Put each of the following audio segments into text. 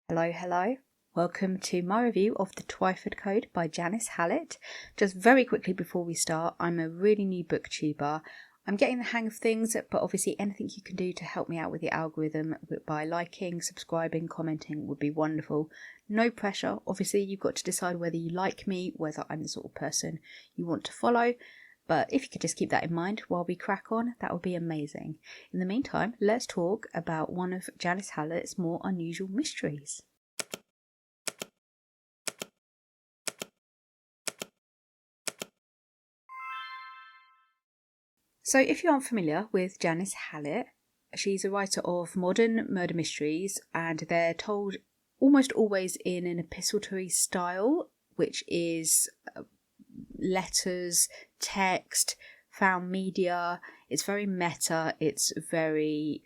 Hello, hello. Welcome to my review of the Twyford Code by Janice Hallett. Just very quickly before we start, I'm a really new booktuber. I'm getting the hang of things, but obviously anything you can do to help me out with the algorithm by liking, subscribing, commenting would be wonderful. No pressure. Obviously you've got to decide whether you like me, whether I'm the sort of person you want to follow. But if you could just keep that in mind while we crack on, that would be amazing. In the meantime, let's talk about one of Janice Hallett's more unusual mysteries. So if you aren't familiar with Janice Hallett, she's a writer of modern murder mysteries, and they're told almost always in an epistolary style, which is letters, text, found media. It's very meta, it's very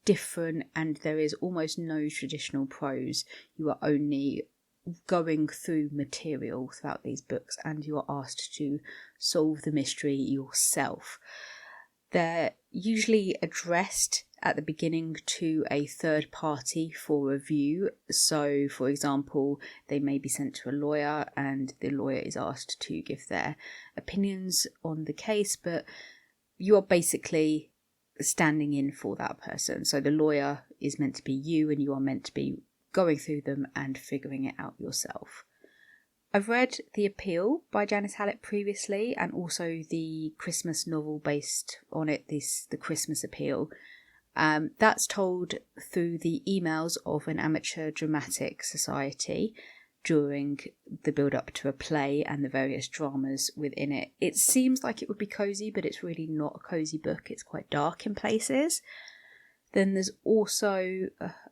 different, and there is almost no traditional prose. You are only going through material throughout these books, and you are asked to solve the mystery yourself. They're usually addressed at the beginning to a third party for review. So, for example, they may be sent to a lawyer and the lawyer is asked to give their opinions on the case, but you are basically standing in for that person. So the lawyer is meant to be you, and you are meant to be going through them and figuring it out yourself. I've read The Appeal by Janice Hallett previously, and also the Christmas novel based on it, The Christmas Appeal. That's told through the emails of an amateur dramatic society during the build-up to a play and the various dramas within it. It seems like it would be cosy, but it's really not a cosy book. It's quite dark in places. Then there's also,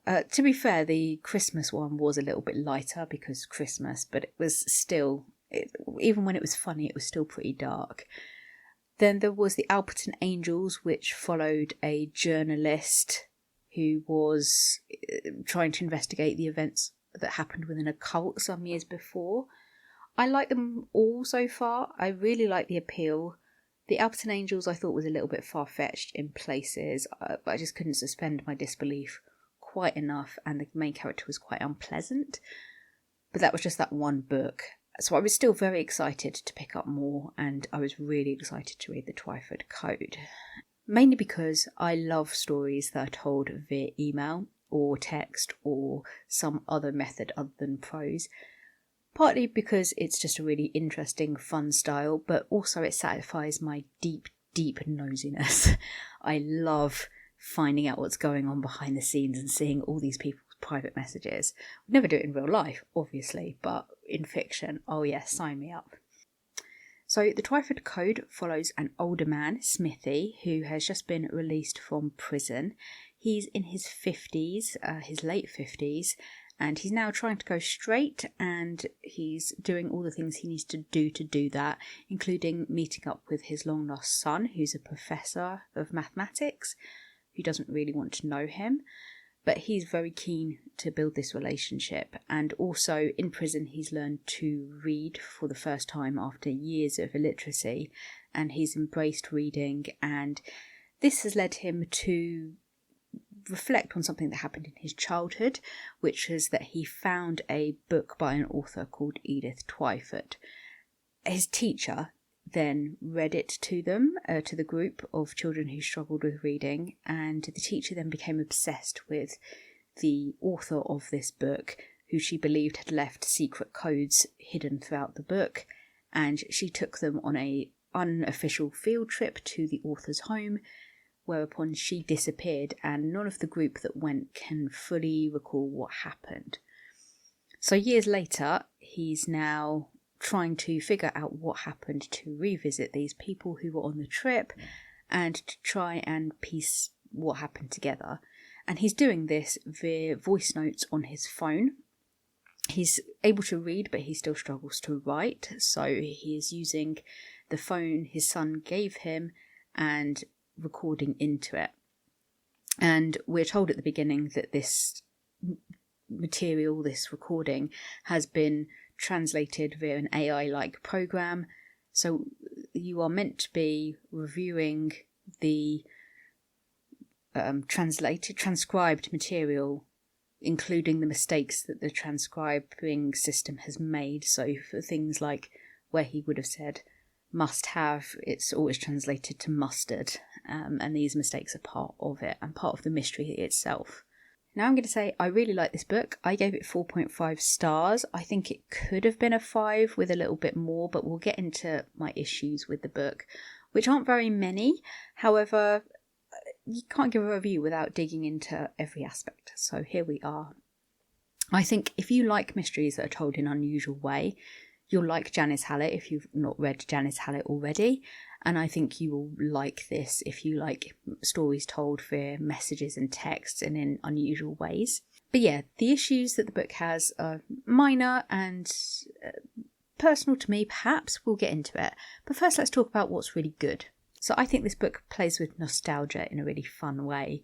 to be fair, the Christmas one was a little bit lighter because Christmas, but it was still, even when it was funny, it was still pretty dark. Then there was The Alperton Angels, which followed a journalist who was trying to investigate the events that happened within a cult some years before. I like them all so far. I really like The Appeal. The Alperton Angels I thought was a little bit far-fetched in places, but I just couldn't suspend my disbelief quite enough, and the main character was quite unpleasant. But that was just that one book. So I was still very excited to pick up more, and I was really excited to read the Twyford Code. Mainly because I love stories that are told via email or text or some other method other than prose. Partly because it's just a really interesting, fun style, but also it satisfies my deep nosiness. I love finding out what's going on behind the scenes and seeing all these people's private messages. Would never do it in real life, obviously, but in fiction, oh yes, sign me up. So the Twyford Code follows an older man, Smithy, who has just been released from prison. He's in his 50s, his late 50s, and he's now trying to go straight, and he's doing all the things he needs to do that, including meeting up with his long-lost son, who's a professor of mathematics, who doesn't really want to know him, but he's very keen to build this relationship. And also in prison he's learned to read for the first time after years of illiteracy, and he's embraced reading, and this has led him to reflect on something that happened in his childhood, which is that he found a book by an author called Edith Twyford. His teacher then read it to them, to the group of children who struggled with reading, and the teacher then became obsessed with the author of this book, who she believed had left secret codes hidden throughout the book, and she took them on an unofficial field trip to the author's home, whereupon she disappeared, and none of the group that went can fully recall what happened. So years later, he's now trying to figure out what happened, to revisit these people who were on the trip and to try and piece what happened together. And he's doing this via voice notes on his phone. He's able to read, but he still struggles to write, so he is using the phone his son gave him and recording into it. And we're told at the beginning that this material, this recording, has been translated via an AI-like program. So you are meant to be reviewing the transcribed material including the mistakes that the transcribing system has made. So for things like where he would have said must have, it's always translated to mustard, and these mistakes are part of it and part of the mystery itself. Now I'm going to say I really like this book. I gave it 4.5 stars. I think it could have been a 5 with a little bit more, but we'll get into my issues with the book, which aren't very many. However, you can't give a review without digging into every aspect. So here we are. I think if you like mysteries that are told in an unusual way, you'll like Janice Hallett if you've not read Janice Hallett already. And I think you will like this if you like stories told via messages and texts and in unusual ways. But yeah, the issues that the book has are minor and personal to me, perhaps. We'll get into it. But first, let's talk about what's really good. So I think this book plays with nostalgia in a really fun way.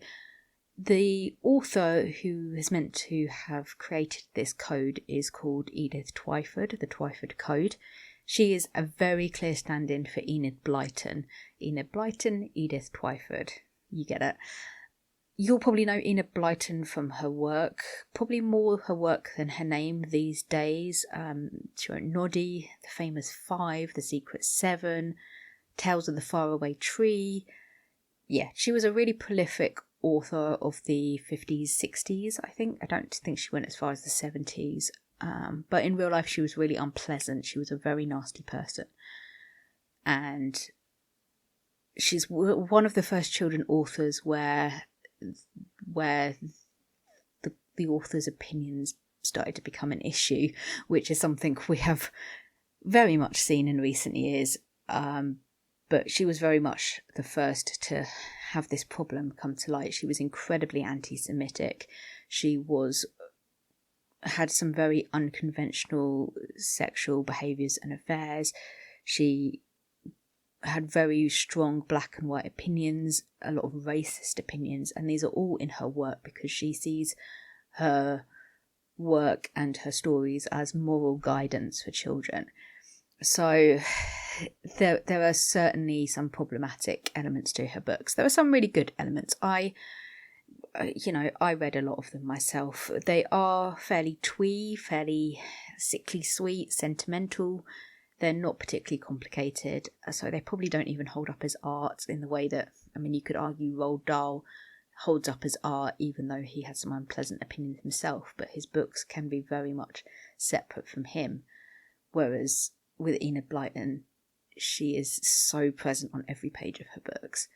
The author who is meant to have created this code is called Edith Twyford, the Twyford Code. She is a very clear stand-in for Enid Blyton. Enid Blyton, Edith Twyford. You get it. You'll probably know Enid Blyton from her work, probably more her work than her name these days. She wrote Noddy, The Famous Five, The Secret Seven, Tales of the Faraway Tree. Yeah, she was a really prolific author of the 50s, 60s, I think. I don't think she went as far as the 70s. But in real life, she was really unpleasant. She was a very nasty person. And she's one of the first children authors where the author's opinions started to become an issue, which is something we have very much seen in recent years. But she was very much the first to have this problem come to light. She was incredibly anti-Semitic. She had some very unconventional sexual behaviours and affairs. She had very strong black and white opinions, a lot of racist opinions, and these are all in her work because she sees her work and her stories as moral guidance for children. So there are certainly some problematic elements to her books. There are some really good elements. I read a lot of them myself. They are fairly twee, fairly sickly sweet, sentimental. They're not particularly complicated, so they probably don't even hold up as art in the way that, you could argue Roald Dahl holds up as art, even though he has some unpleasant opinions himself, but his books can be very much separate from him. Whereas with Enid Blyton, she is so present on every page of her books.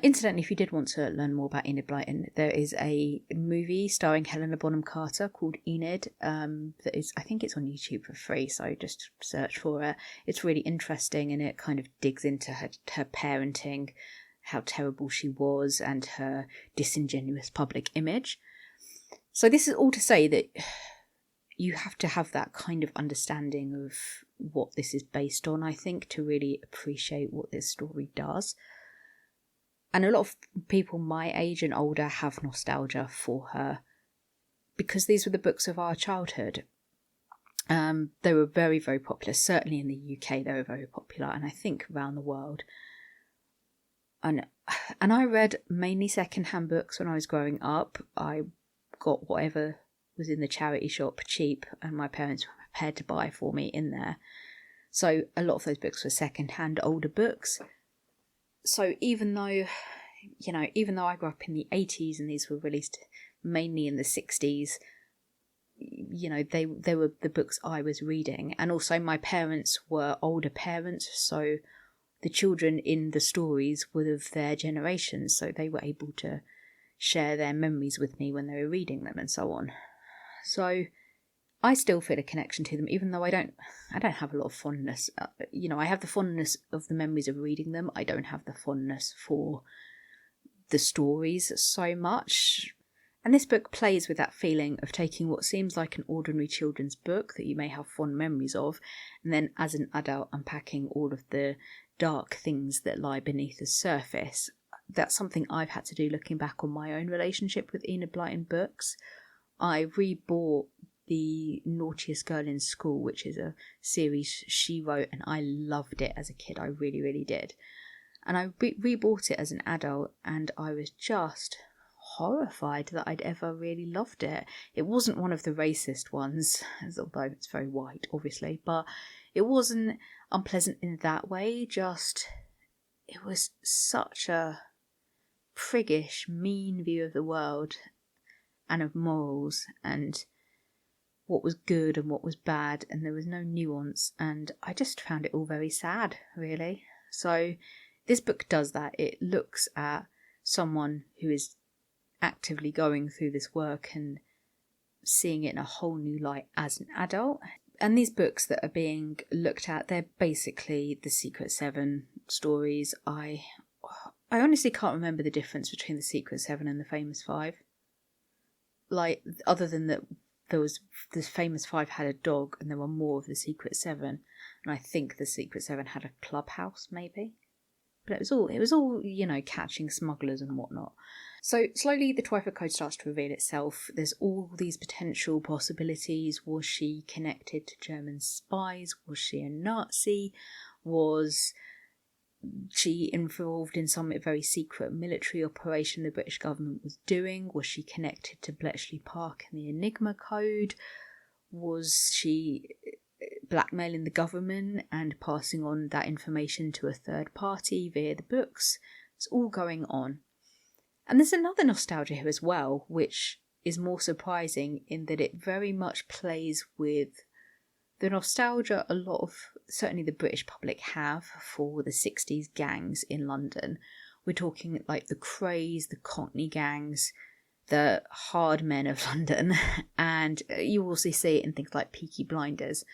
Incidentally, if you did want to learn more about Enid Blyton, there is a movie starring Helena Bonham Carter called Enid. That is, I think it's on YouTube for free, so just search for it. It's really interesting, and it kind of digs into her parenting, how terrible she was, and her disingenuous public image. So this is all to say that you have to have that kind of understanding of what this is based on, I think, to really appreciate what this story does. And a lot of people my age and older have nostalgia for her because these were the books of our childhood. They were very, very popular. Certainly in the UK, they were very popular, and I think around the world. And I read mainly second-hand books when I was growing up. I got whatever was in the charity shop cheap, and my parents were prepared to buy for me in there. So a lot of those books were second-hand, older books. So even though I grew up in the 80s and these were released mainly in the 60s, they were the books I was reading. And also my parents were older parents, so the children in the stories were of their generation, so they were able to share their memories with me when they were reading them and so on. So I still feel a connection to them, even though I don't have a lot of fondness. I have the fondness of the memories of reading them. I don't have the fondness for the stories so much. And this book plays with that feeling of taking what seems like an ordinary children's book that you may have fond memories of, and then as an adult unpacking all of the dark things that lie beneath the surface. That's something I've had to do looking back on my own relationship with Enid Blyton books. I rebought The Naughtiest Girl in School, which is a series she wrote, and I loved it as a kid. I really, really did. And I rebought it as an adult, and I was just horrified that I'd ever really loved it. It wasn't one of the racist ones, although it's very white, obviously, but it wasn't unpleasant in that way. Just, it was such a priggish, mean view of the world and of morals and what was good and what was bad, and there was no nuance, and I just found it all very sad, really. So this book does that. It looks at someone who is actively going through this work and seeing it in a whole new light as an adult. And these books that are being looked at, they're basically the Secret Seven stories. I honestly can't remember the difference between the Secret Seven and the Famous Five. Like, other than that, there was this Famous Five had a dog, and there were more of the Secret Seven, and I think the Secret Seven had a clubhouse, maybe. But it was all, you know, catching smugglers and whatnot. So slowly the Twyford Code starts to reveal itself. There's all these potential possibilities. Was she connected to German spies? Was she a Nazi? Was she involved in some very secret military operation the British government was doing? Was she connected to Bletchley Park and the Enigma Code? Was she blackmailing the government and passing on that information to a third party via the books? It's all going on. And there's another nostalgia here as well, which is more surprising in that it very much plays with the nostalgia a lot of, certainly the British public have, for the 60s gangs in London. We're talking like the Krays, the Cockney gangs, the hard men of London, and you also see it in things like Peaky Blinders,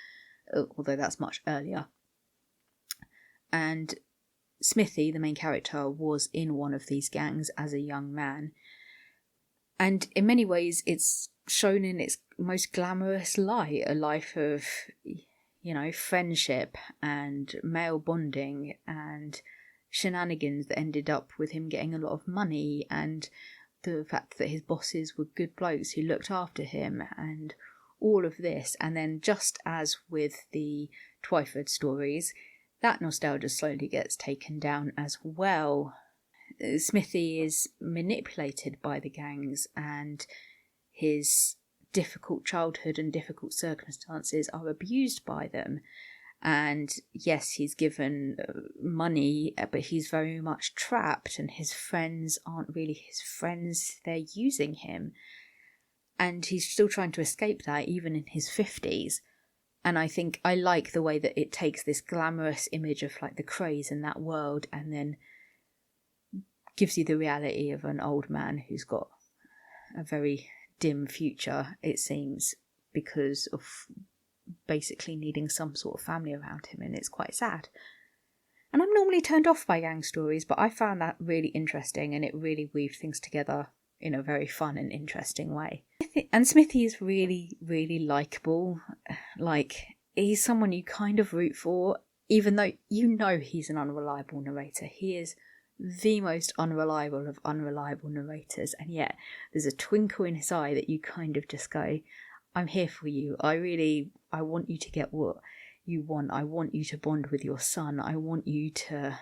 although that's much earlier. And Smithy, the main character, was in one of these gangs as a young man. And in many ways, it's shown in its most glamorous light, a life of, you know, friendship and male bonding and shenanigans that ended up with him getting a lot of money, and the fact that his bosses were good blokes who looked after him, and all of this. And then, just as with the Twyford stories, that nostalgia slowly gets taken down as well. Smithy is manipulated by the gangs, and his difficult childhood and difficult circumstances are abused by them. And yes, he's given money, but he's very much trapped, and his friends aren't really his friends, they're using him. And he's still trying to escape that, even in his 50s. And I think I like the way that it takes this glamorous image of like the Krays in that world, and then gives you the reality of an old man who's got a very dim future, it seems, because of basically needing some sort of family around him, and it's quite sad. And I'm normally turned off by gang stories, but I found that really interesting, and it really weaved things together in a very fun and interesting way. And Smithy is really, really likeable. Like, he's someone you kind of root for, even though you know he's an unreliable narrator. He is the most unreliable of unreliable narrators, and yet there's a twinkle in his eye that you kind of just go, I'm here for you. I want you to get what you want. I want you to bond with your son. I want you to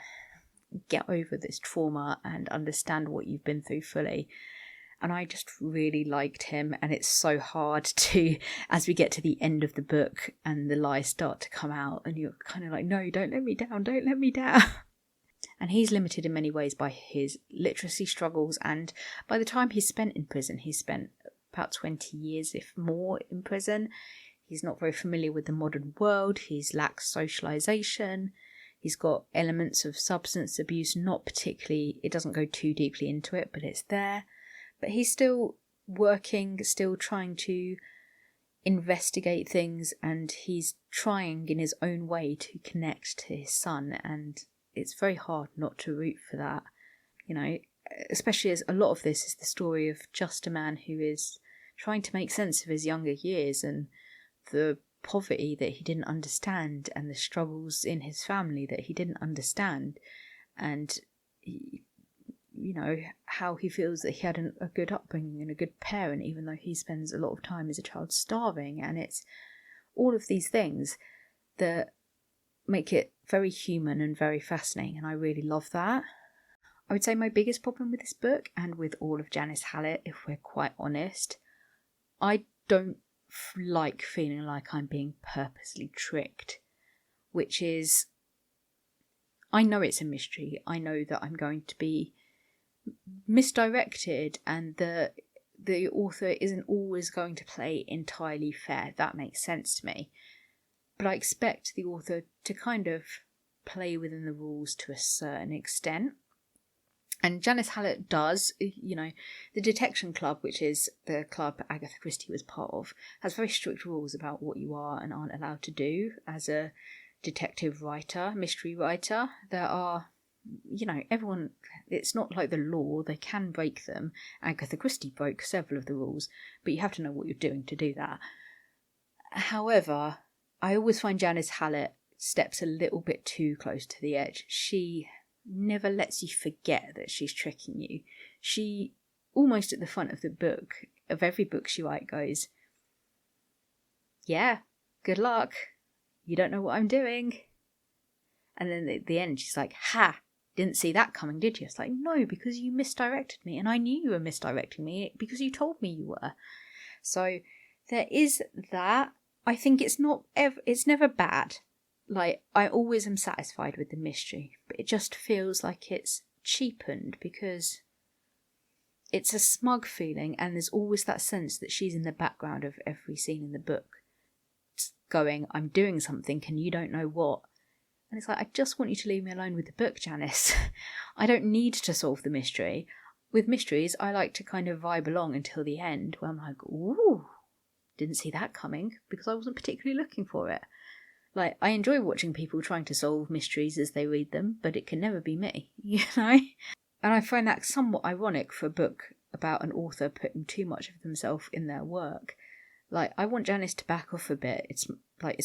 get over this trauma and understand what you've been through fully. And I just really liked him, and it's so hard to, as we get to the end of the book and the lies start to come out, and you're kind of like, no, don't let me down, don't let me down. And he's limited in many ways by his literacy struggles, and by the time he's spent in prison, he's spent about 20 years, if more, in prison. He's not very familiar with the modern world, he's lacks socialisation, he's got elements of substance abuse, not particularly, it doesn't go too deeply into it, but it's there. But he's still working, still trying to investigate things, and he's trying in his own way to connect to his son, and it's very hard not to root for that, you know, especially as a lot of this is the story of just a man who is trying to make sense of his younger years and the poverty that he didn't understand and the struggles in his family that he didn't understand, and you know, how he feels that he had a good upbringing and a good parent, even though he spends a lot of time as a child starving. And it's all of these things that make it very human and very fascinating, and I really love that. I would say my biggest problem with this book, and with all of Janice Hallett, if we're quite honest, I don't like feeling like I'm being purposely tricked, which is, I know it's a mystery. I know that I'm going to be misdirected, and the author isn't always going to play entirely fair. That makes sense to me. But I expect the author to kind of play within the rules to a certain extent. And Janice Hallett does. The Detection Club, which is the club Agatha Christie was part of, has very strict rules about what you are and aren't allowed to do as a detective writer, mystery writer. There are, everyone, it's not like the law, they can break them. Agatha Christie broke several of the rules, but you have to know what you're doing to do that. However, I always find Janice Hallett steps a little bit too close to the edge. She never lets you forget that she's tricking you. She, almost at the front of the book, of every book she writes, goes, yeah, good luck. You don't know what I'm doing. And then at the end, she's like, ha, didn't see that coming, did you? It's like, no, because you misdirected me. And I knew you were misdirecting me because you told me you were. So there is that. I think it's never bad. Like, I always am satisfied with the mystery, but it just feels like it's cheapened because it's a smug feeling, and there's always that sense that she's in the background of every scene in the book, going, I'm doing something and you don't know what. And it's like, I just want you to leave me alone with the book, Janice. I don't need to solve the mystery. With mysteries, I like to kind of vibe along until the end, where I'm like, ooh, didn't see that coming, because I wasn't particularly looking for it. Like, I enjoy watching people trying to solve mysteries as they read them, but it can never be me, And I find that somewhat ironic for a book about an author putting too much of themselves in their work. Like, I want Janice to back off a bit. It's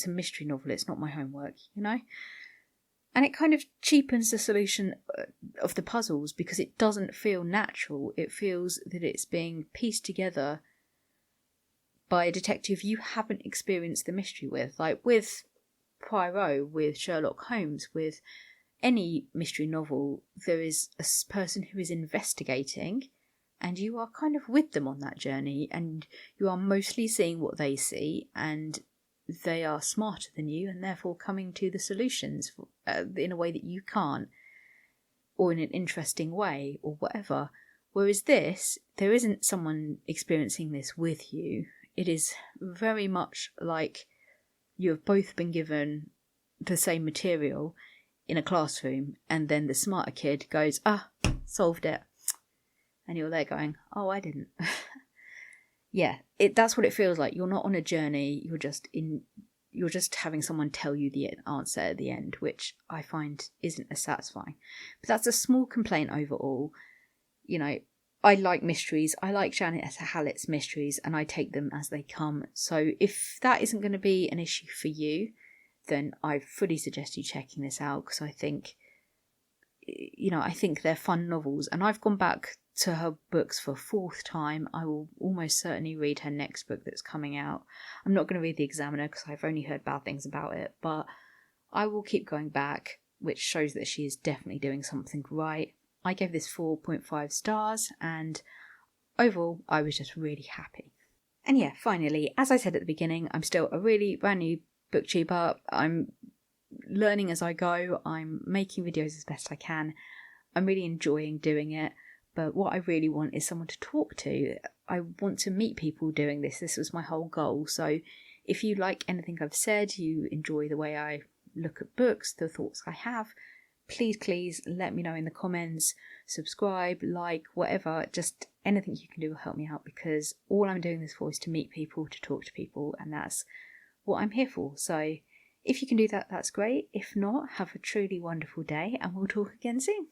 a mystery novel, it's not my homework, And it kind of cheapens the solution of the puzzles because it doesn't feel natural. It feels that it's being pieced together by a detective you haven't experienced the mystery with. Like with Poirot, with Sherlock Holmes, with any mystery novel, there is a person who is investigating, and you are kind of with them on that journey, and you are mostly seeing what they see, and they are smarter than you, and therefore coming to the solutions in a way that you can't, or in an interesting way, or whatever. Whereas this, there isn't someone experiencing this with you. It is very much like you have both been given the same material in a classroom, and then the smarter kid goes, solved it. And you're there going, oh, I didn't. Yeah, that's what it feels like. You're not on a journey, you're just having someone tell you the answer at the end, which I find isn't as satisfying. But that's a small complaint overall. I like mysteries. I like Janice Hallett's mysteries, and I take them as they come. So if that isn't going to be an issue for you, then I fully suggest you checking this out, because I think they're fun novels. And I've gone back to her books for a fourth time. I will almost certainly read her next book that's coming out. I'm not going to read The Examiner because I've only heard bad things about it, but I will keep going back, which shows that she is definitely doing something right. I gave this 4.5 stars, and overall I was just really happy. And yeah, finally, as I said at the beginning, I'm still a really brand new booktuber. I'm learning as I go. I'm making videos as best I can. I'm really enjoying doing it, but what I really want is someone to talk to. I want to meet people doing this. This was my whole goal. So if you like anything I've said, you enjoy the way I look at books, the thoughts I have, please let me know in the comments. Subscribe, like, whatever, just anything you can do will help me out, because all I'm doing this for is to meet people, to talk to people, and that's what I'm here for. So if you can do that, that's great. If not, have a truly wonderful day, and we'll talk again soon.